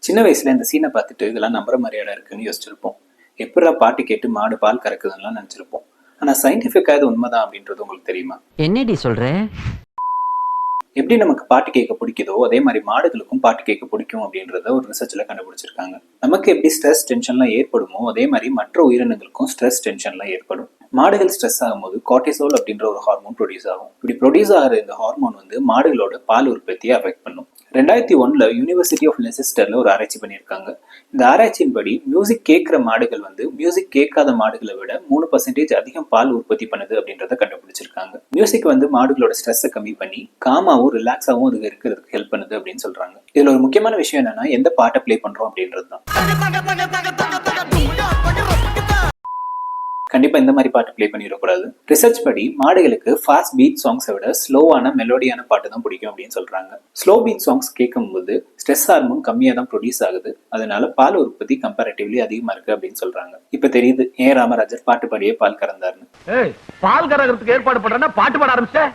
சின்ன வயசுல இந்த சீனை பார்த்துட்டு இதெல்லாம் நம்புற மாதிரியாடா இருக்குன்னு யோசிச்சிருப்போம். எப்படா பாட்டு கேட்டு மாடு பால் கறக்குதுன்னு நினைச்சிருப்போம். ஆனா சயின்டிபிக்கா இது உண்மைதான் அப்படின்றது உங்களுக்கு தெரியுமா? என்னடி சொல்ற? எப்படி நமக்கு பாட்டு கேட்க பிடிக்குதோ அதே மாதிரி மாடுகளுக்கும் பாட்டு கேட்க பிடிக்கும் அப்படின்றத ஒரு ரிசர்ச்ல கண்டுபிடிச்சிருக்காங்க. நமக்கு எப்படி ஸ்ட்ரெஸ் டென்ஷன்லாம் ஏற்படுமோ அதே மாதிரி மற்ற உயிரினங்களுக்கும் ஸ்ட்ரெஸ் டென்ஷன்லாம் ஏற்படும். மாடுகள் ஸ்ட்ரெஸ் ஆகும்போது கார்டிசோல் அப்படின்ற ஒரு ஹார்மோன் ப்ரொடியூஸ் ஆகும். இப்படி ப்ரொடியூஸ் ஆகிற இந்த ஹார்மோன் வந்து மாடுகளோட பால் உற்பத்தியை அஃபெக்ட் பண்ணும். 2001 யூனிவர்சிட்டி ஆஃப் லெசெஸ்டர்ல ஒரு ஆராய்ச்சி பண்ணியிருக்காங்க. இந்த ஆராய்ச்சியின்படி மியூசிக் கேட்கிற மாடுகள் வந்து மியூசிக் கேட்காத மாடுகளை விட 3% அதிகம் பால் உற்பத்தி பண்ணுது அப்படின்றத கண்டுபிடிச்சிருக்காங்க. மியூசிக் வந்து மாடுகளோட ஸ்ட்ரெஸ்ஸை கம்மி பண்ணி காமாவும் ரிலாக்ஸாவும் அது இருக்கிறதுக்கு ஹெல்ப் பண்ணுது அப்படின்னு சொல்றாங்க. இதுல ஒரு முக்கியமான விஷயம் என்னன்னா எந்த பாட்டை பிளே பண்றோம் அப்படின்றது தான். கண்டிப்பா இந்த மாதிரி பாட்டு பிளே பண்ணிடக்கூடாது. ரிசர்ச் படி மாடுகளுக்கு ஃபாஸ்ட் பீட் சாங்ஸை விட ஸ்லோவான மெலோடியான பாட்டு தான் பிடிக்கும் அப்படின்னு சொல்றாங்க. ஸ்லோ பீட் சாங்ஸ் கேட்கும்போது ஸ்ட்ரெஸ் ஹார்மோன் கம்மியாக தான் ப்ரொடியூஸ் ஆகுது. அதனால பால் உற்பத்தி கம்பேரிட்டிவ்லி அதிகமா இருக்கு அப்படின்னு சொல்றாங்க. இப்ப தெரியுது ஏன் ராமராஜர் பாட்டு பாடியே பால் கறந்தாருன்னு. பால் கறக்கிறதுக்கு ஏற்பாடு பண்றேன்னா பாட்டு பாட ஆரம்பிச்சேன்.